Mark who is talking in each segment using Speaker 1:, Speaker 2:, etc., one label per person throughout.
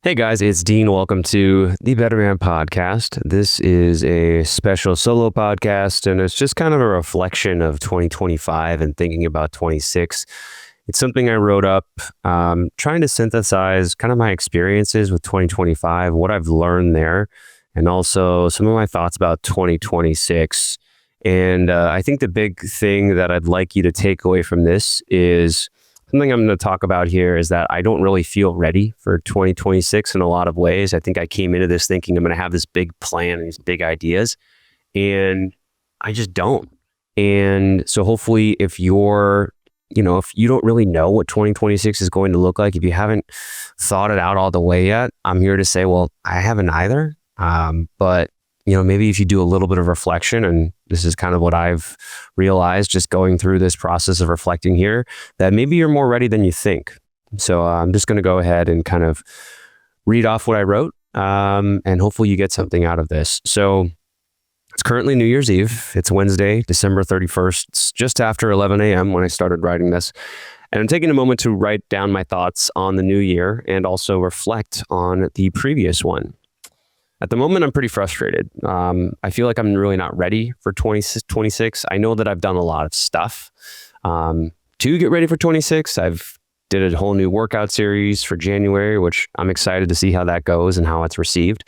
Speaker 1: Hey guys, it's Dean. Welcome to the Better Man podcast. This is a special solo podcast, and it's just kind of a reflection of 2025 and thinking about 26. It's something I wrote up, trying to synthesize kind of my experiences with 2025, what I've learned there, and also some of my thoughts about 2026. And I think the big thing that I'd like you to take away from this is something I'm going to talk about here is that I don't really feel ready for 2026 in a lot of ways. I think I came into this thinking I'm going to have this big plan and these big ideas, and I just don't. And so hopefully if if you don't really know what 2026 is going to look like, if you haven't thought it out all the way yet, I'm here to say, well, I haven't either. But maybe if you do a little bit of reflection, and this is kind of what I've realized just going through this process of reflecting here, that maybe you're more ready than you think. So I'm just going to go ahead and kind of read off what I wrote, and hopefully you get something out of this. So it's currently New Year's Eve. It's Wednesday, December 31st. It's just after 11 a.m. when I started writing this. And I'm taking a moment to write down my thoughts on the new year and also reflect on the previous one. At the moment, I'm pretty frustrated. I feel like I'm really not ready for 2026. I know that I've done a lot of stuff to get ready for 26. I've did a whole new workout series for January, which I'm excited to see how that goes and how it's received.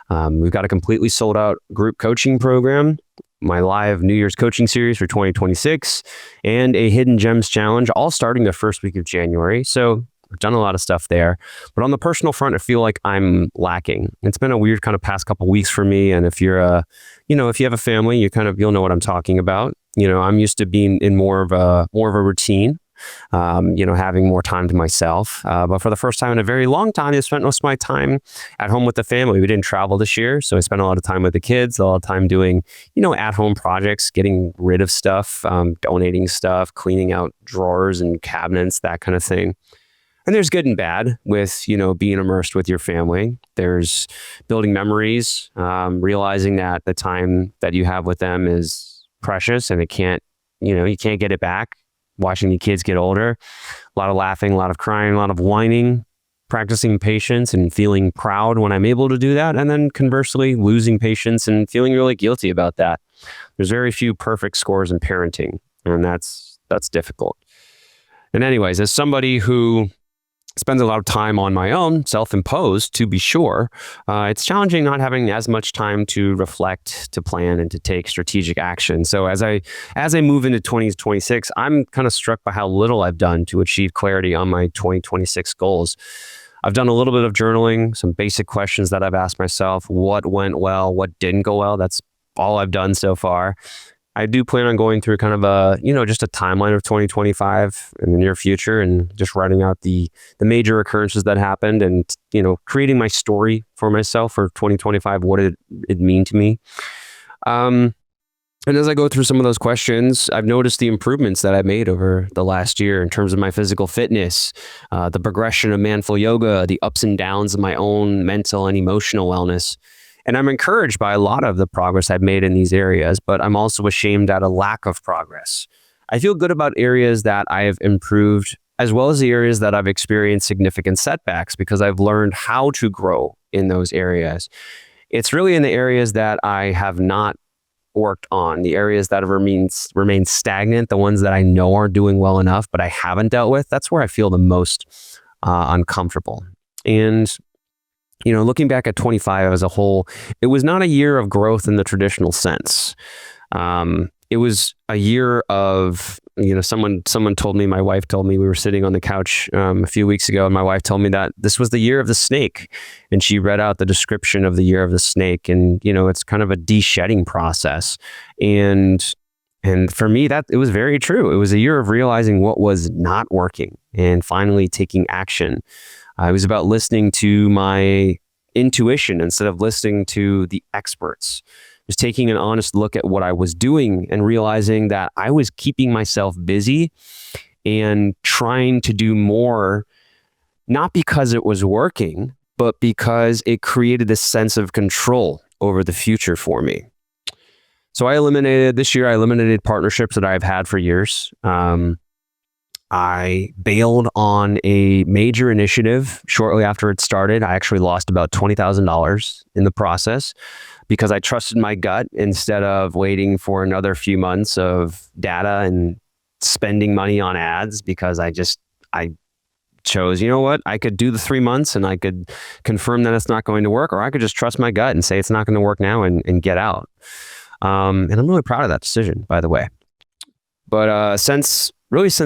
Speaker 1: We've got a completely sold out group coaching program, my live New Year's coaching series for 2026, and a Hidden Gems Challenge, all starting the first week of January. So I've done a lot of stuff there, but on the personal front, I feel like I'm lacking. It's been a weird kind of past couple of weeks for me. And if you're if you have a family, you'll know what I'm talking about. I'm used to being in more of a routine, having more time to myself. But for the first time in a very long time, I spent most of my time at home with the family. We didn't travel this year, so I spent a lot of time with the kids, a lot of time doing, at-home projects, getting rid of stuff, donating stuff, cleaning out drawers and cabinets, that kind of thing. And there's good and bad with, being immersed with your family. There's building memories, realizing that the time that you have with them is precious and you can't get it back. Watching the kids get older, a lot of laughing, a lot of crying, a lot of whining, practicing patience and feeling proud when I'm able to do that. And then conversely, losing patience and feeling really guilty about that. There's very few perfect scores in parenting, and that's difficult. And anyways, as somebody who spends a lot of time on my own, self-imposed to be sure, it's challenging not having as much time to reflect, to plan, and to take strategic action. So as I move into 2026, I'm kind of struck by how little I've done to achieve clarity on my 2026 goals. I've done a little bit of journaling, some basic questions that I've asked myself: what went well, what didn't go well. That's all I've done so far. I do plan on going through kind of just a timeline of 2025 in the near future, and just writing out the major occurrences that happened, and, creating my story for myself for 2025, what did it mean to me? And as I go through some of those questions, I've noticed the improvements that I've made over the last year in terms of my physical fitness, the progression of manful yoga, the ups and downs of my own mental and emotional wellness. And I'm encouraged by a lot of the progress I've made in these areas, but I'm also ashamed at a lack of progress. I feel good about areas that I have improved, as well as the areas that I've experienced significant setbacks, because I've learned how to grow in those areas. It's really in the areas that I have not worked on, the areas that have remained stagnant, the ones that I know are doing well enough, but I haven't dealt with. That's where I feel the most uncomfortable. And looking back at 25 as a whole, it was not a year of growth in the traditional sense. It was a year of, someone told me, my wife told me, we were sitting on the couch a few weeks ago, and my wife told me that this was the year of the snake. And she read out the description of the year of the snake. And, it's kind of a de-shedding process. And for me, that it was very true. It was a year of realizing what was not working and finally taking action. It was about listening to my intuition instead of listening to the experts. Just taking an honest look at what I was doing and realizing that I was keeping myself busy and trying to do more, not because it was working, but because it created this sense of control over the future for me. So this year I eliminated partnerships that I've had for years. I bailed on a major initiative shortly after it started. I actually lost about $20,000 in the process because I trusted my gut instead of waiting for another few months of data and spending money on ads, because I chose, you know what, I could do the 3 months and I could confirm that it's not going to work, or I could just trust my gut and say it's not going to work now and get out. And I'm really proud of that decision, by the way. But since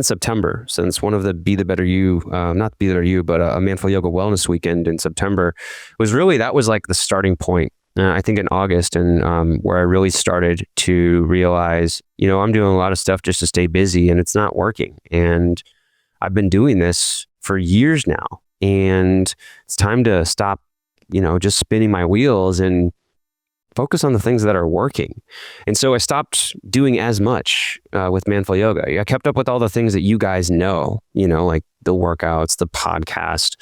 Speaker 1: September, since one of the Be the Better You, not Be the Better You, but a Mindful Yoga Wellness Weekend in September, that was like the starting point. I think in August, and where I really started to realize, I'm doing a lot of stuff just to stay busy and it's not working. And I've been doing this for years now, and it's time to stop, just spinning my wheels and focus on the things that are working. And so I stopped doing as much with Mindful Yoga. I kept up with all the things that you guys know, like the workouts, the podcast,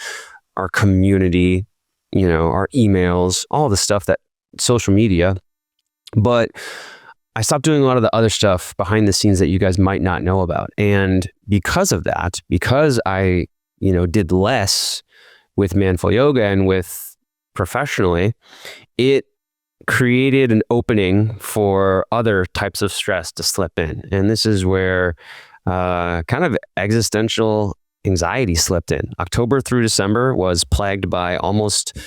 Speaker 1: our community, our emails, all the stuff that social media. But I stopped doing a lot of the other stuff behind the scenes that you guys might not know about. And because of that, because I, did less with Mindful Yoga and with professionally, it created an opening for other types of stress to slip in. And this is where kind of existential anxiety slipped in. October through December was plagued by almost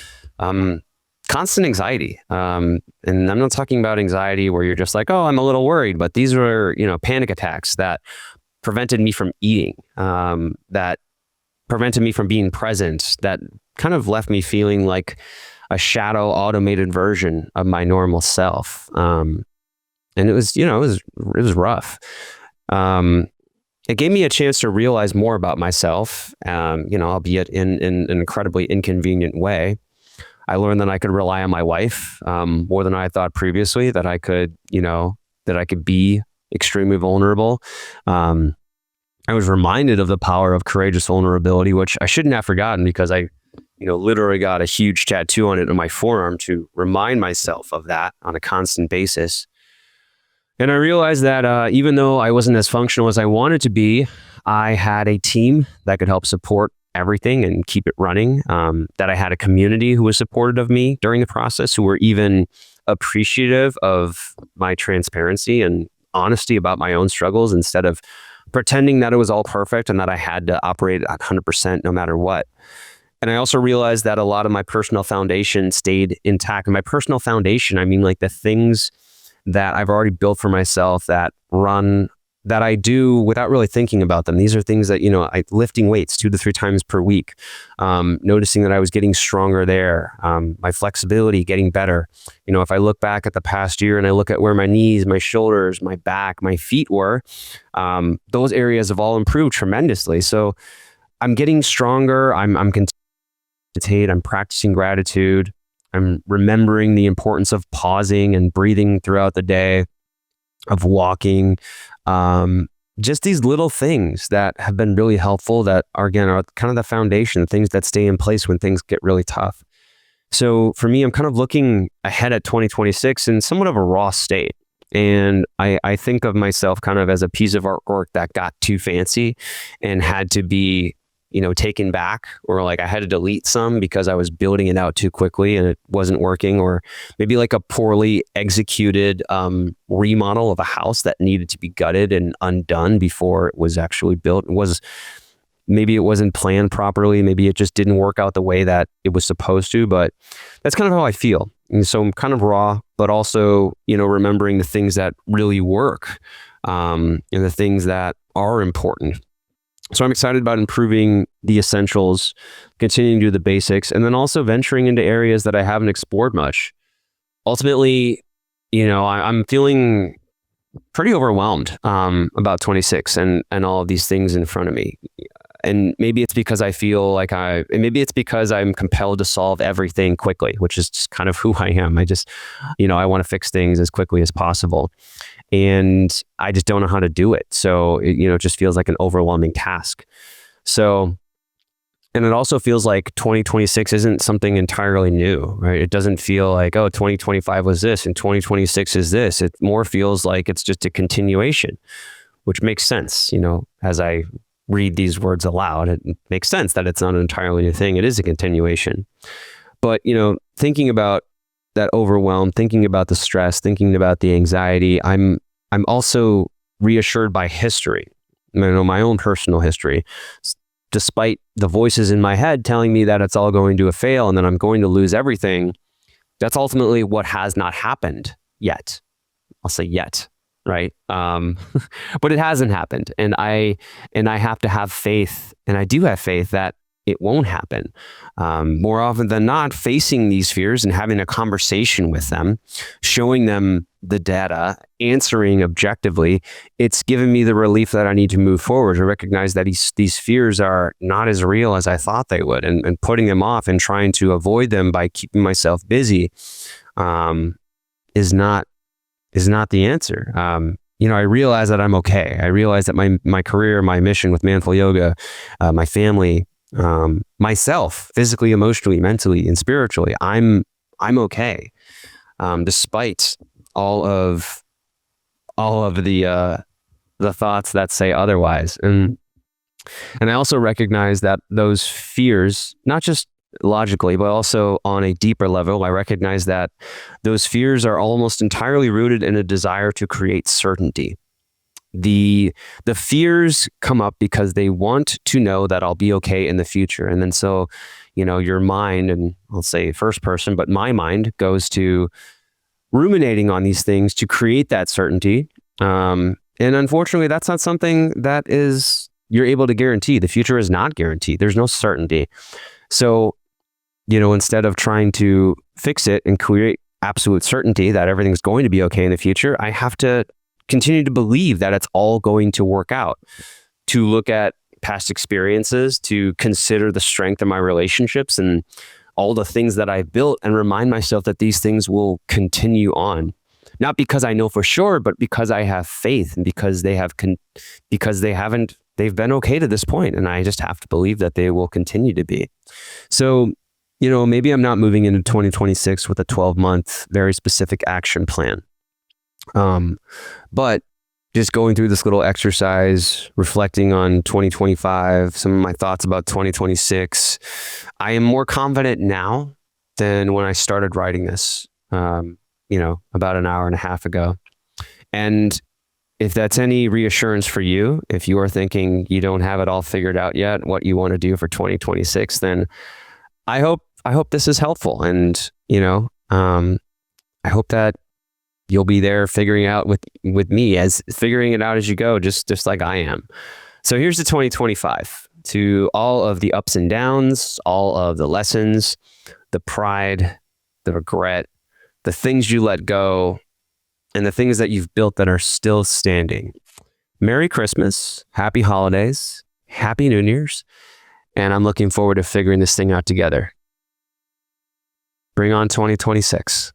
Speaker 1: constant anxiety. And I'm not talking about anxiety where you're just like, oh, I'm a little worried, but these were, panic attacks that prevented me from eating, that prevented me from being present, that kind of left me feeling like a shadow automated version of my normal self. And it was, it was rough. It gave me a chance to realize more about myself, albeit in an incredibly inconvenient way. I learned that I could rely on my wife more than I thought previously, that I could, that I could be extremely vulnerable. I was reminded of the power of courageous vulnerability, which I shouldn't have forgotten, because I, literally got a huge tattoo on it on my forearm to remind myself of that on a constant basis. And I realized that even though I wasn't as functional as I wanted to be, I had a team that could help support everything and keep it running, that I had a community who was supportive of me during the process, who were even appreciative of my transparency and honesty about my own struggles, instead of pretending that it was all perfect and that I had to operate at 100% no matter what. And I also realized that a lot of my personal foundation stayed intact. And by personal foundation, I mean like the things that I've already built for myself that I do without really thinking about them. These are things that, lifting weights 2 to 3 times per week, noticing that I was getting stronger there, my flexibility getting better. If I look back at the past year and I look at where my knees, my shoulders, my back, my feet were, those areas have all improved tremendously. So I'm getting stronger. I'm continuing, I'm practicing gratitude. I'm remembering the importance of pausing and breathing throughout the day, of walking, just these little things that have been really helpful, that are kind of the foundation, things that stay in place when things get really tough. So for me, I'm kind of looking ahead at 2026 in somewhat of a raw state. And I think of myself kind of as a piece of artwork that got too fancy and had to be, taken back, or like I had to delete some because I was building it out too quickly and it wasn't working, or maybe like a poorly executed remodel of a house that needed to be gutted and undone before it was actually built. Maybe it wasn't planned properly. Maybe it just didn't work out the way that it was supposed to, but that's kind of how I feel. And so I'm kind of raw, but also, remembering the things that really work, and the things that are important. So I'm excited about improving the essentials, continuing to do the basics, and then also venturing into areas that I haven't explored much. Ultimately, I'm feeling pretty overwhelmed about 26 and all of these things in front of me. And maybe it's because I feel like maybe it's because I'm compelled to solve everything quickly, which is just kind of who I am. I just, I want to fix things as quickly as possible. And I just don't know how to do it. So, it just feels like an overwhelming task. So, and it also feels like 2026 isn't something entirely new, right? It doesn't feel like, 2025 was this and 2026 is this. It more feels like it's just a continuation, which makes sense, as I read these words aloud, it makes sense that it's not entirely a thing. It is a continuation. But, thinking about that overwhelm, thinking about the stress, thinking about the anxiety, I'm also reassured by history, my own personal history, despite the voices in my head telling me that it's all going to fail and that I'm going to lose everything. That's ultimately what has not happened yet. I'll say yet, right? But it hasn't happened. And I have to have faith, and I do have faith that it won't happen. More often than not, facing these fears and having a conversation with them, showing them the data, answering objectively, it's given me the relief that I need to move forward, to recognize that these fears are not as real as I thought they would, and putting them off and trying to avoid them by keeping myself busy is not the answer. I realize that I'm okay. I realize that my career, my mission with Manful Yoga, my family, myself, physically, emotionally, mentally, and spiritually, I'm okay, despite all of the thoughts that say otherwise. And I also recognize that those fears, not just logically, but also on a deeper level, I recognize that those fears are almost entirely rooted in a desire to create certainty. The fears come up because they want to know that I'll be okay in the future. And then so, your mind, and I'll say first person, but my mind goes to ruminating on these things to create that certainty. And unfortunately, that's not something that you're able to guarantee. The future is not guaranteed. There's no certainty. So, instead of trying to fix it and create absolute certainty that everything's going to be okay in the future, I have to continue to believe that it's all going to work out, to look at past experiences, to consider the strength of my relationships and all the things that I've built, and remind myself that these things will continue on. Not because I know for sure, but because I have faith, and because they've been okay to this point, and I just have to believe that they will continue to be. So, maybe I'm not moving into 2026 with a 12-month, very specific action plan. But just going through this little exercise, reflecting on 2025, some of my thoughts about 2026, I am more confident now than when I started writing this, about an hour and a half ago. And if that's any reassurance for you, if you are thinking you don't have it all figured out yet, what you want to do for 2026, then I hope this is helpful. And, I hope that you'll be there figuring out with me, as figuring it out as you go, just like I am. So here's the 2025, to all of the ups and downs, all of the lessons, the pride, the regret, the things you let go, and the things that you've built that are still standing. Merry Christmas, Happy Holidays, Happy New Year's, and I'm looking forward to figuring this thing out together. Bring on 2026.